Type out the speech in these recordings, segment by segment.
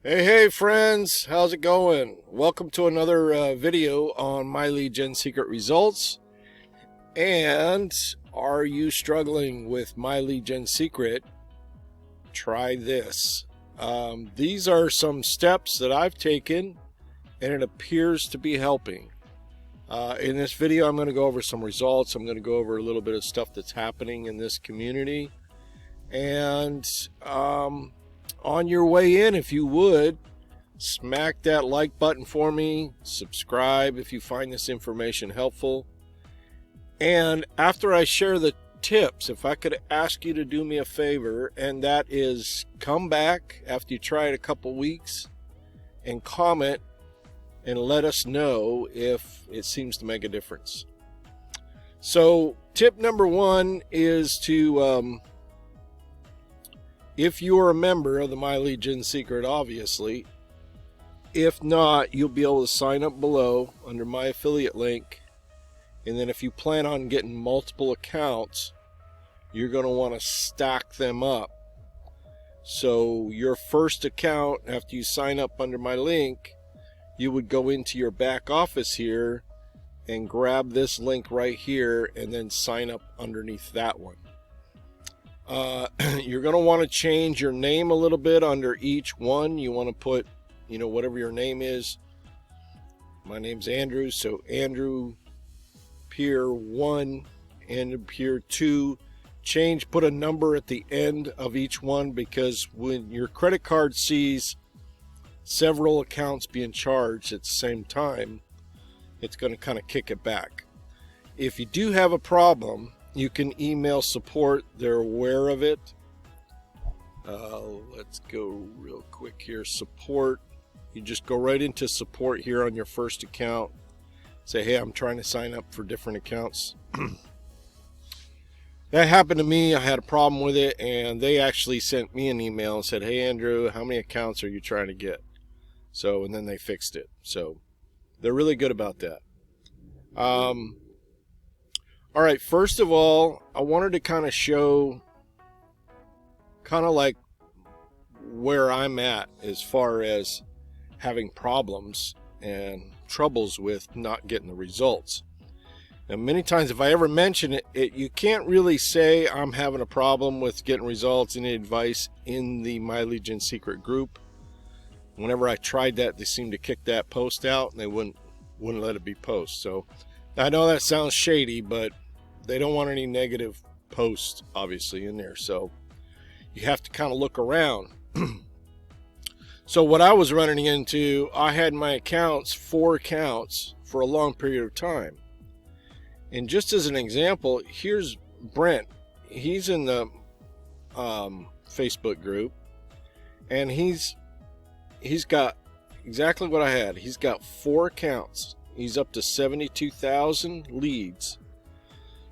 Hey friends, how's it going? Welcome to another video on My Lead Gen Secret results. And are you struggling with My Lead Gen Secret? Try this. These are some steps that I've taken and it appears to be helping. In this video I'm going to go over some results. I'm going to go over a little bit of stuff that's happening in this community. And on your way in, if you would, smack that like button for me, subscribe if you find this information helpful. And after I share the tips, if I could ask you to do me a favor, and that is come back after you try it a couple weeks and comment and let us know if it seems to make a difference. So tip number one is to if you're a member of the My Lead Gen Secret, obviously. If not, you'll be able to sign up below under my affiliate link. And then if you plan on getting multiple accounts, you're going to want to stack them up. So your first account, after you sign up under my link, you would go into your back office here and grab this link right here and then sign up underneath that one. You're going to want to change your name a little bit under each one. You want to put, whatever your name is. My name's Andrew, so Andrew Peer 1, Andrew Peer 2. Put a number at the end of each one, because when your credit card sees several accounts being charged at the same time, it's going to kind of kick it back. If you do have a problem, you can email support. They're aware of it. Let's go real quick here. Support. You just go right into support here on your first account. Say, hey, I'm trying to sign up for different accounts. That happened to me. I had a problem with it, and they actually sent me an email and said, hey, Andrew, how many accounts are you trying to get? So, and then they fixed it. So they're really good about that. All right, first of all, I wanted to kind of show like where I'm at as far as having problems and troubles with not getting the results. Now, many times if I ever mention it, you can't really say I'm having a problem with getting results, any advice in the My Lead Gen Secret group. Whenever I tried that, they seemed to kick that post out and they wouldn't let it be post. So I know that sounds shady, but they don't want any negative posts, obviously, in there. So you have to kind of look around. So what I was running into, I had my accounts, 4 accounts, for a long period of time. And just as an example, here's Brent. He's in the Facebook group, and he's got exactly what I had. He's got 4 accounts. He's up to 72,000 leads.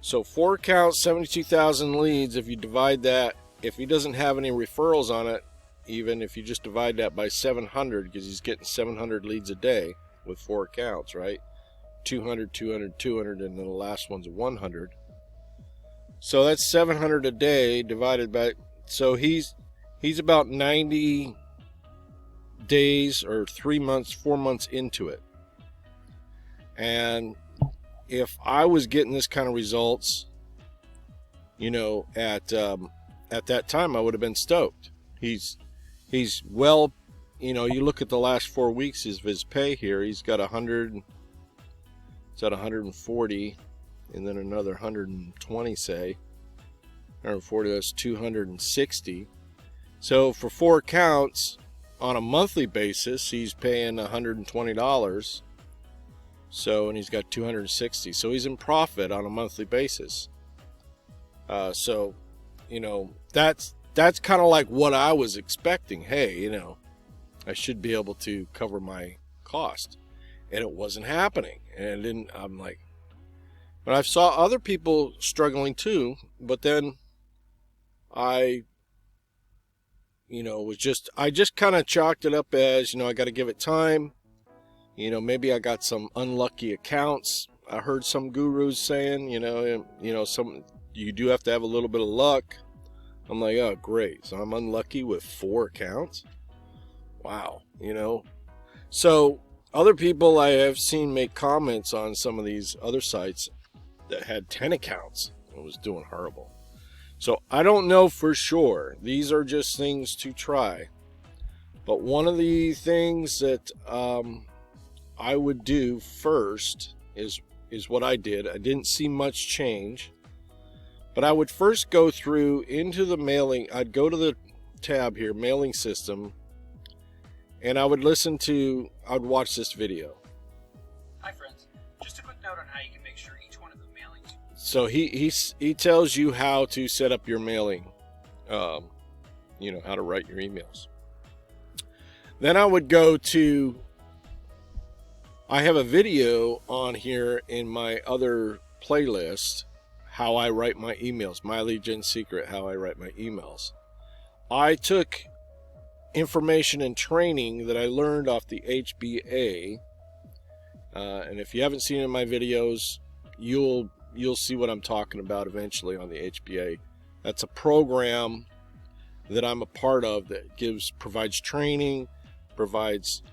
So 4 accounts, 72,000 leads. If you divide that, if he doesn't have any referrals on it, even if you just divide that by 700, because he's getting 700 leads a day with 4 accounts, right? 200, 200, 200, and then the last one's 100. So that's 700 a day divided by, so he's about 90 days or 3 months, 4 months into it. And if I was getting this kind of results, at that time, I would have been stoked. He's well, you look at the last 4 weeks of his pay here. He's got 100. It's at 140, and then another 120, say 140. That's 260. So for 4 accounts on a monthly basis, he's paying $120. So, and he's got 260. So he's in profit on a monthly basis. So, that's kind of like what I was expecting. Hey, I should be able to cover my cost. And it wasn't happening. And I'm like, but I saw other people struggling too. But then I just kind of chalked it up as, I got to give it time. Maybe I got some unlucky accounts. I heard some gurus saying, you do have to have a little bit of luck. I'm like, oh, great. So I'm unlucky with 4 accounts. Wow, you know. So other people I have seen make comments on some of these other sites that had 10 accounts and was doing horrible. So I don't know for sure. These are just things to try. But one of the things that I would do first is what I did. I didn't see much change, but I would first go through into the mailing. I'd go to the tab here, mailing system, and I would I'd watch this video. Hi friends, just a quick note on how you can make sure each one of the mailings. So he tells you how to set up your mailing, you know, how to write your emails. Then I would go to, I have a video on here in my other playlist, how I write my emails, My Lead Gen Secret, how I write my emails. I took information and training that I learned off the HBA, and if you haven't seen it in my videos, you'll see what I'm talking about eventually on the HBA. That's a program that I'm a part of that provides training, provides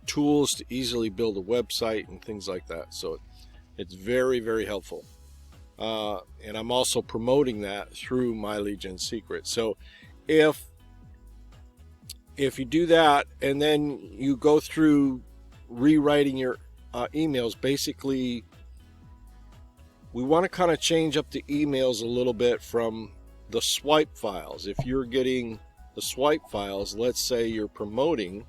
tools to easily build a website and things like that. So it's very, very helpful. And I'm also promoting that through My Lead Gen Secret. So if you do that and then you go through rewriting your emails, basically we want to kind of change up the emails a little bit from the swipe files. If you're getting the swipe files, let's say you're promoting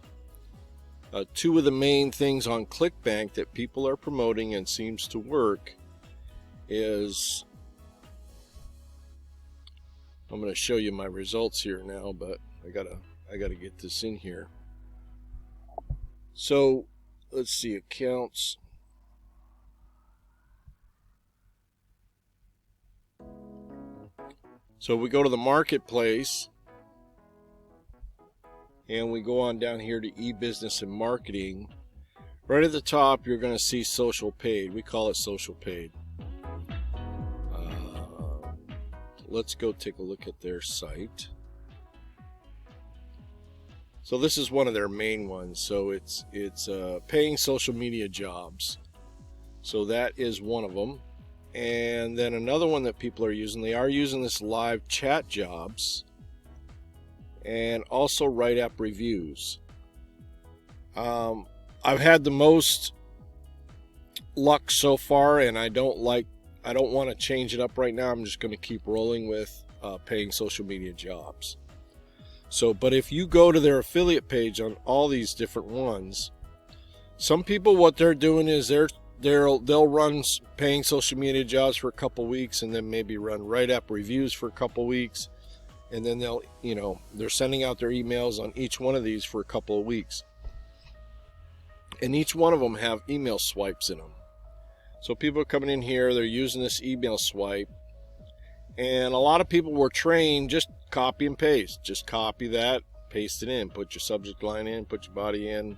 two of the main things on Clickbank that people are promoting and seems to work is, I'm going to show you my results here now, but I gotta get this in here. So let's see, accounts. So we go to the marketplace and we go on down here to e-business and marketing. Right at the top you're going to see social paid. We call it social paid. Let's go take a look at their site. So this is one of their main ones. So it's paying social media jobs. So that is one of them. And then another one that people are using, they are using this live chat jobs and also write app reviews. I've had the most luck so far, and I don't want to change it up right now. I'm just going to keep rolling with paying social media jobs. So, but if you go to their affiliate page on all these different ones, some people, what they're doing is they'll run paying social media jobs for a couple weeks and then maybe run write app reviews for a couple weeks, and then they're sending out their emails on each one of these for a couple of weeks, and each one of them have email swipes in them. So people are coming in here, they're using this email swipe, and a lot of people were trained just copy and paste. Just copy that, paste it in, put your subject line in, put your body in,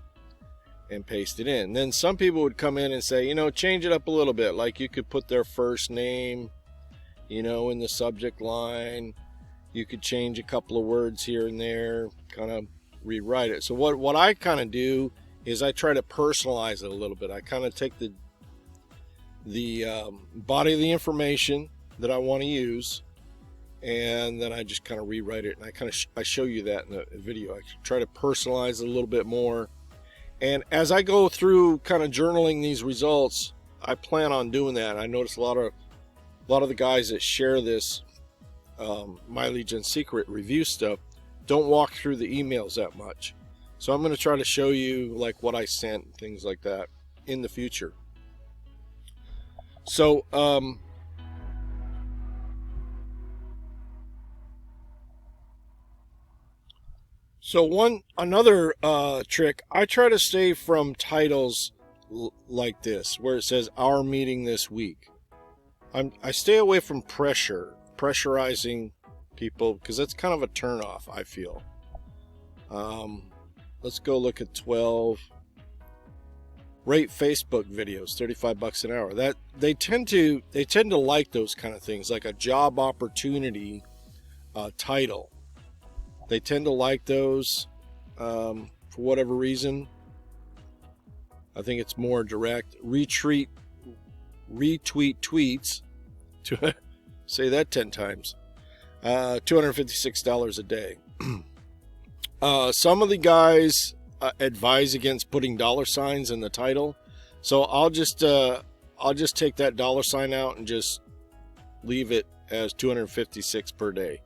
and paste it in. Then some people would come in and say, change it up a little bit. Like you could put their first name, in the subject line. You could change a couple of words here and there, kind of rewrite it. So what I kind of do is I try to personalize it a little bit. I kind of take the body of the information that I want to use, and then I just kind of rewrite it, and I show you that in the video. I try to personalize it a little bit more, and as I go through kind of journaling these results, I plan on doing that. I notice a lot of the guys that share this My Lead Gen Secret review stuff don't walk through the emails that much. So I'm going to try to show you like what I sent, things like that in the future. So another trick, I try to stay from titles like this, where it says our meeting this week. I stay away from pressurizing people, because that's kind of a turnoff, I feel. Let's go look at 12. Rate Facebook videos, $35 an hour. That they tend to like those kind of things, like a job opportunity title. They tend to like those. for whatever reason. I think it's more direct. Retweet tweets. To say that 10 times. $256 a day. Some of the guys advise against putting dollar signs in the title, so I'll just take that dollar sign out and just leave it as $256 per day.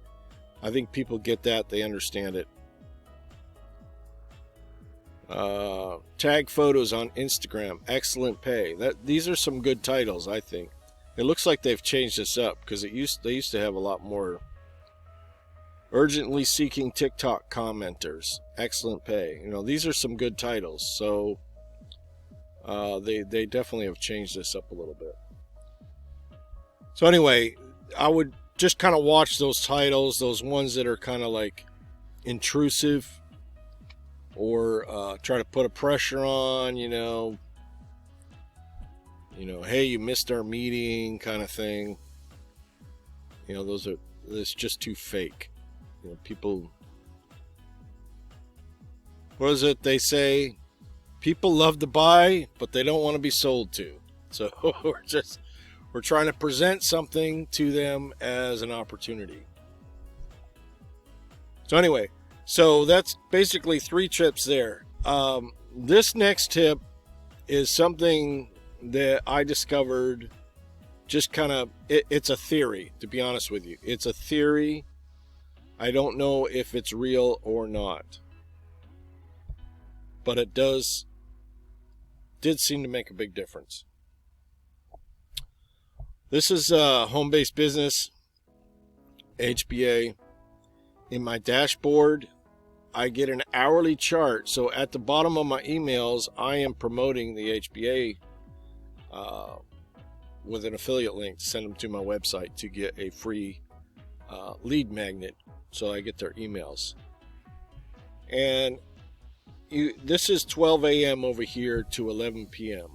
I think people get that, they understand it. Tag photos on Instagram, excellent pay. These are some good titles, I think. It looks like they've changed this up, because they used to have a lot more. Urgently seeking TikTok commenters, excellent pay. You know, these are some good titles, so they definitely have changed this up a little bit. So anyway, I would just kind of watch those titles, those ones that are kind of like intrusive, or try to put a pressure on, you know, hey, you missed our meeting kind of thing. You know, it's just too fake. You know, people, what is it they say? People love to buy, but they don't want to be sold to. So we're trying to present something to them as an opportunity. So anyway, so that's basically 3 tips there. This next tip is something that I discovered, just kind of, it's a theory, to be honest with you. It's a theory. I don't know if it's real or not, but it did seem to make a big difference. This is Homebase Business, HBA. In my dashboard, I get an hourly chart. So at the bottom of my emails, I am promoting the HBA with an affiliate link to send them to my website to get a free lead magnet, so I get their emails. And this is 12 a.m. over here to 11 p.m.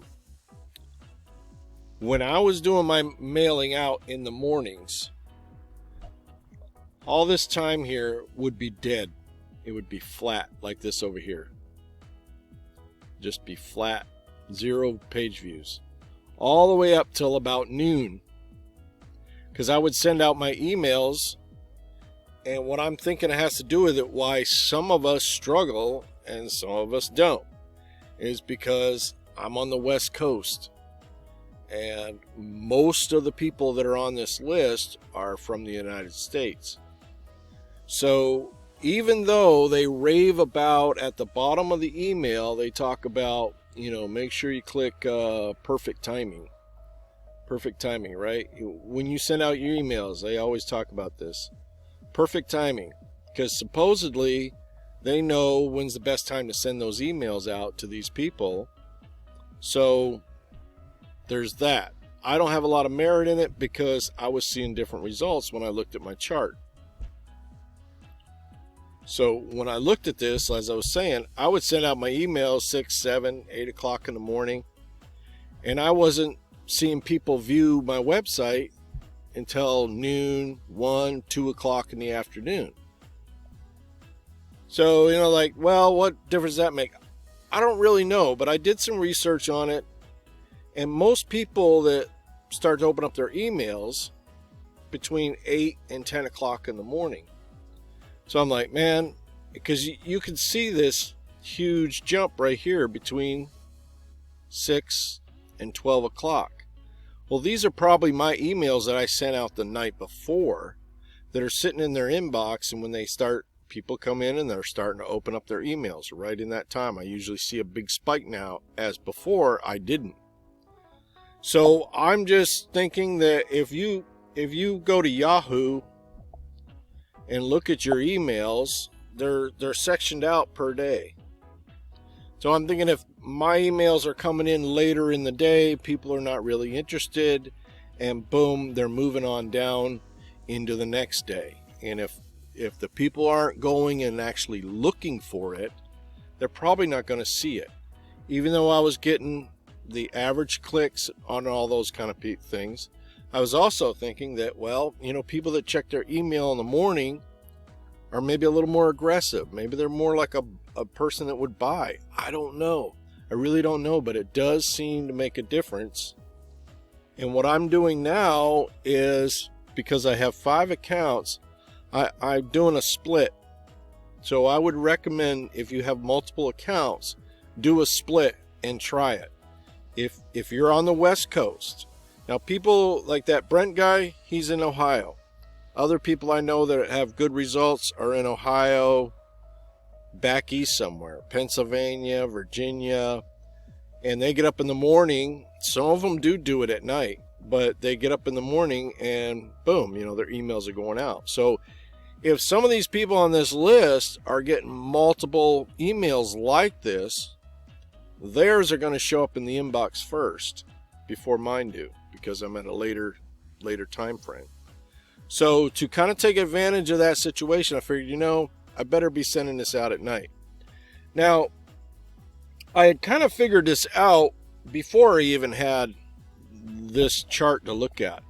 When I was doing my mailing out in the mornings, all this time here would be dead. It would be flat like this over here. Just be flat, 0 page views. All the way up till about noon. Because I would send out my emails, and what I'm thinking it has to do with it, why some of us struggle and some of us don't, is because I'm on the West Coast, and most of the people that are on this list are from the United States. So even though they rave about, at the bottom of the email, they talk about, you know, make sure you click perfect timing. Perfect timing, right? When you send out your emails, they always talk about this. Perfect timing. Because supposedly they know when's the best time to send those emails out to these people. So there's that. I don't have a lot of merit in it because I was seeing different results when I looked at my chart. So when I looked at this, as I was saying, I would send out my emails 6, 7, 8 o'clock in the morning, and I wasn't seeing people view my website until noon, 1, 2 o'clock in the afternoon. So, you know, like, well, what difference does that make? I don't really know, but I did some research on it, and most people that start to open up their emails between 8 and 10 o'clock in the morning. So I'm like, man, because you can see this huge jump right here between 6 and 12 o'clock. Well, these are probably my emails that I sent out the night before that are sitting in their inbox, and when they start, people come in and they're starting to open up their emails right in that time. I usually see a big spike now, as before I didn't. So I'm just thinking that if you go to Yahoo and look at your emails, they're sectioned out per day. So I'm thinking if my emails are coming in later in the day, people are not really interested, and boom, they're moving on down into the next day. And if the people aren't going and actually looking for it, they're probably not going to see it. Even though I was getting the average clicks on all those kind of things, I was also thinking that, well, you know, people that check their email in the morning are maybe a little more aggressive. Maybe they're more like a person that would buy. I don't know. I really don't know, but it does seem to make a difference. And what I'm doing now is, because I have 5 accounts, I'm doing a split. So I would recommend, if you have multiple accounts, do a split and try it. If you're on the West Coast. Now, people like that Brent guy, he's in Ohio. Other people I know that have good results are in Ohio, back east somewhere, Pennsylvania, Virginia, and they get up in the morning. Some of them do it at night, but they get up in the morning and boom, you know, their emails are going out. So if some of these people on this list are getting multiple emails like this, theirs are going to show up in the inbox first before mine do, because I'm at a later time frame. So to kind of take advantage of that situation, I figured, you know, I better be sending this out at night. Now, I had kind of figured this out before I even had this chart to look at.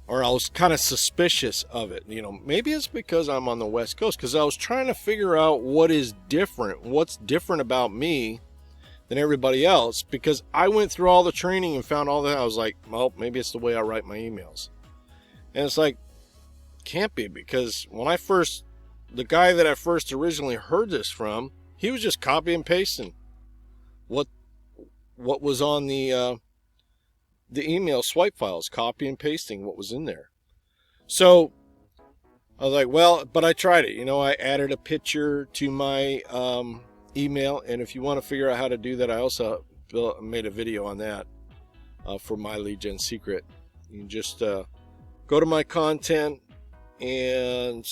Or I was kind of suspicious of it. You know, maybe it's because I'm on the West Coast, because I was trying to figure out what is different, what's different about me than everybody else, because I went through all the training and found all that. I was like, well, maybe it's the way I write my emails. And it's like, can't be, because when the guy that I first originally heard this from, he was just copy and pasting what was on the email swipe files, copy and pasting what was in there. So I was like, well, but I tried it. You know, I added a picture to my email, and if you want to figure out how to do that, I also made a video on that for My Lead Gen Secret. You can just go to my content and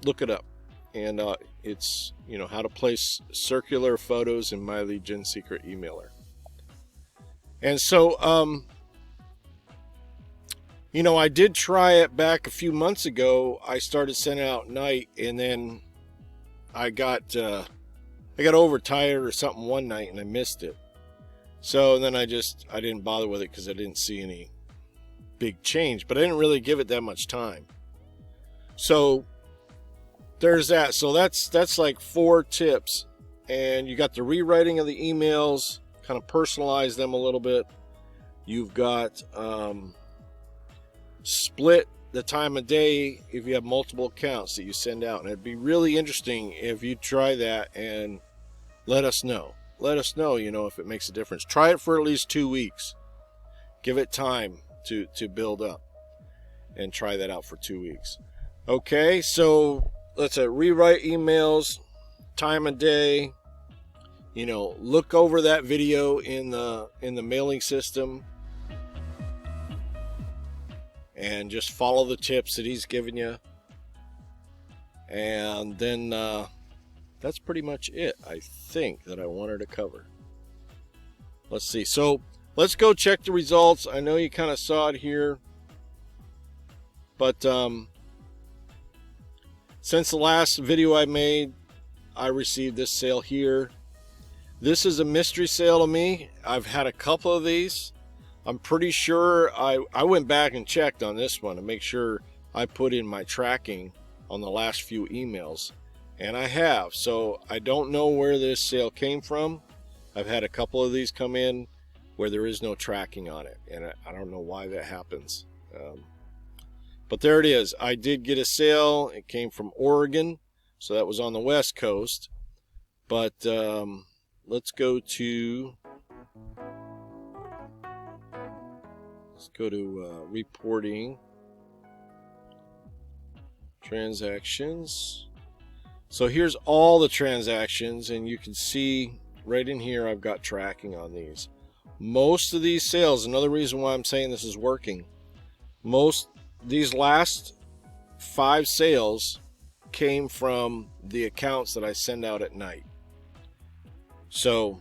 look it up, and it's, you know, how to place circular photos in My Lead Gen Secret emailer. And so you know, I did try it back a few months ago. I started sending out at night, and then I got overtired or something one night and I missed it. So then I didn't bother with it because I didn't see any big change, but I didn't really give it that much time. So there's that. So that's like 4 tips. And you got the rewriting of the emails, kind of personalize them a little bit. You've got split the time of day if you have multiple accounts that you send out. And it'd be really interesting if you try that and let us know. Let us know, you know, if it makes a difference. Try it for at least 2 weeks. Give it time to build up, and try that out for 2 weeks. Okay, so let's rewrite emails, time of day. You know, look over that video in the mailing system, and just follow the tips that he's given you. And then that's pretty much it, I think, that I wanted to cover. Let's see. So let's go check the results. I know you kind of saw it here, but since the last video I made, I received this sale here. This is a mystery sale to me. I've had a couple of these. I'm pretty sure I went back and checked on this one to make sure I put in my tracking on the last few emails, and I have. So I don't know where this sale came from. I've had a couple of these come in where there is no tracking on it, and I don't know why that happens. But there it is. I did get a sale. It came from Oregon, so that was on the West Coast. But let's go to reporting transactions. So here's all the transactions, and you can see right in here I've got tracking on these. Most of these sales, another reason why I'm saying this is working, these last 5 sales came from the accounts that I send out at night. So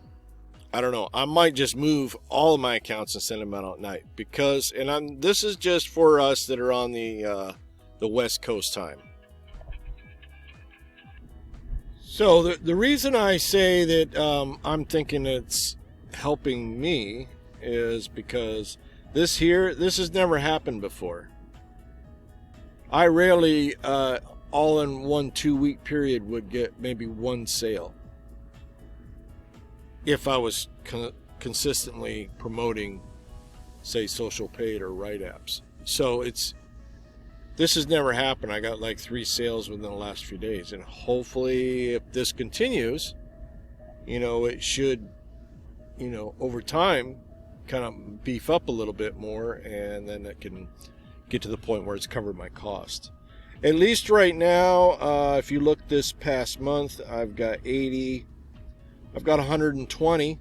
I don't know, I might just move all of my accounts and send them out at night, because, and this is just for us that are on the West Coast time. So the reason I say that I'm thinking it's helping me is because this has never happened before. I rarely all in one 2-week period would get maybe one sale if I was consistently promoting, say, social paid or right apps. So this has never happened. I got like 3 sales within the last few days, and hopefully if this continues, it should, over time kind of beef up a little bit more, and then it can get to the point where it's covered my cost. At least right now, if you look this past month, I've got 80, I've got 120,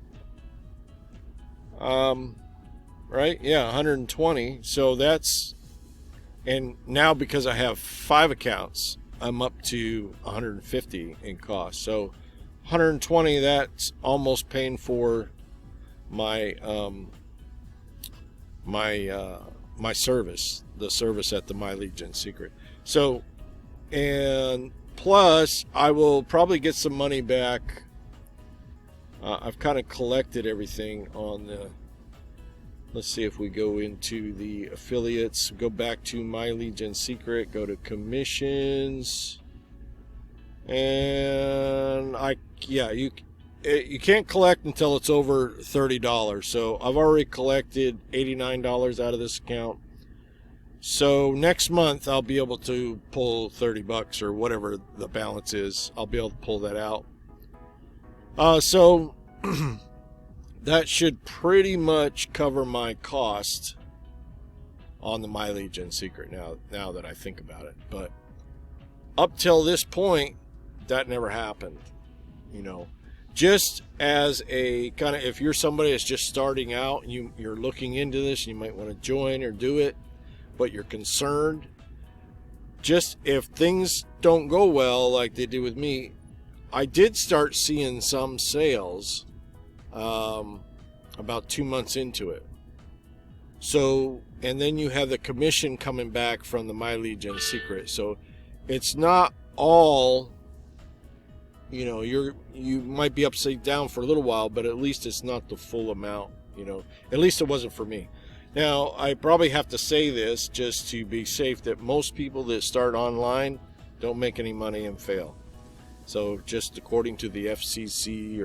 right? Yeah, 120. So that's, and now because I have 5 accounts, I'm up to 150 in cost. So 120, that's almost paying for my my service, the service at the My Lead Gen Secret. So, and plus I will probably get some money back. I've kind of collected everything on the, let's see if we go into the affiliates, go back to My Lead Gen Secret, go to commissions, and you can't collect until it's over $30. So I've already collected $89 out of this account. So next month I'll be able to pull $30 or whatever the balance is. I'll be able to pull that out. So that should pretty much cover my cost on the My Lead Gen Secret now that I think about it. But up till this point, that never happened. Just as a kind of, if you're somebody that's just starting out and you're looking into this, and you might want to join or do it, but you're concerned, just if things don't go well like they did with me, I did start seeing some sales about 2 months into it. So, and then you have the commission coming back from the My Lead Gen Secret. So it's not all, you might be upside down for a little while, but at least it's not the full amount, at least it wasn't for me. Now, I probably have to say this just to be safe, that most people that start online don't make any money and fail. So just according to the FCC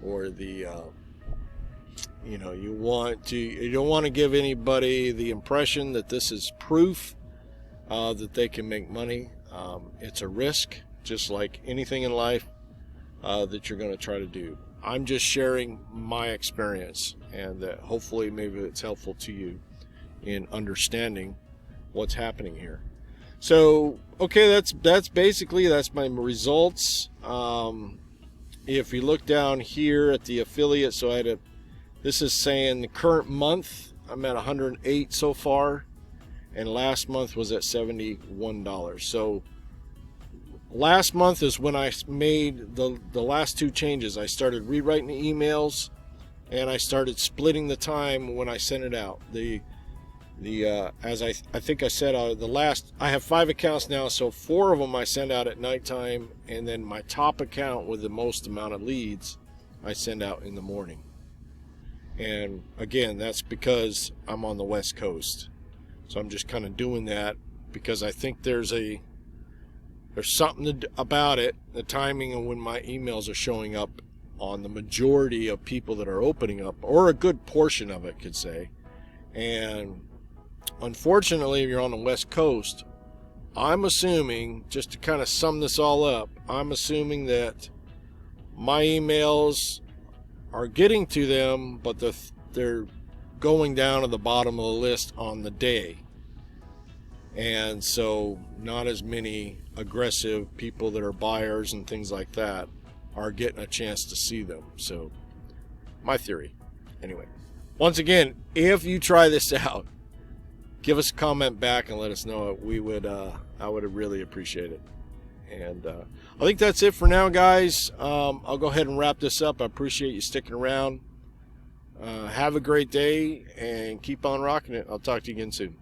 or the, you don't want to give anybody the impression that this is proof that they can make money. It's a risk, just like anything in life that you're going to try to do. I'm just sharing my experience, and that hopefully maybe it's helpful to you in understanding what's happening here. So, okay, that's my results. If you look down here at the affiliate, so this is saying the current month I'm at 108 so far, and last month was at $71. So last month is when I made the last 2 changes. I started rewriting the emails, and I started splitting the time when I sent it out. As I think I said, I have 5 accounts now, so 4 of them I send out at nighttime, and then my top account with the most amount of leads I send out in the morning. And again, that's because I'm on the West Coast, so I'm just kind of doing that because I think there's something about it, the timing of when my emails are showing up on the majority of people that are opening up, or a good portion of it, could say. And unfortunately, if you're on the West Coast, I'm assuming, just to kind of sum this all up, I'm assuming that my emails are getting to them, but they're going down to the bottom of the list on the day. And so not as many aggressive people that are buyers and things like that are getting a chance to see them. So my theory. Anyway, once again, if you try this out, give us a comment back and let us know. I would really appreciate it. And I think that's it for now, guys. I'll go ahead and wrap this up. I appreciate you sticking around. Have a great day and keep on rocking it. I'll talk to you again soon.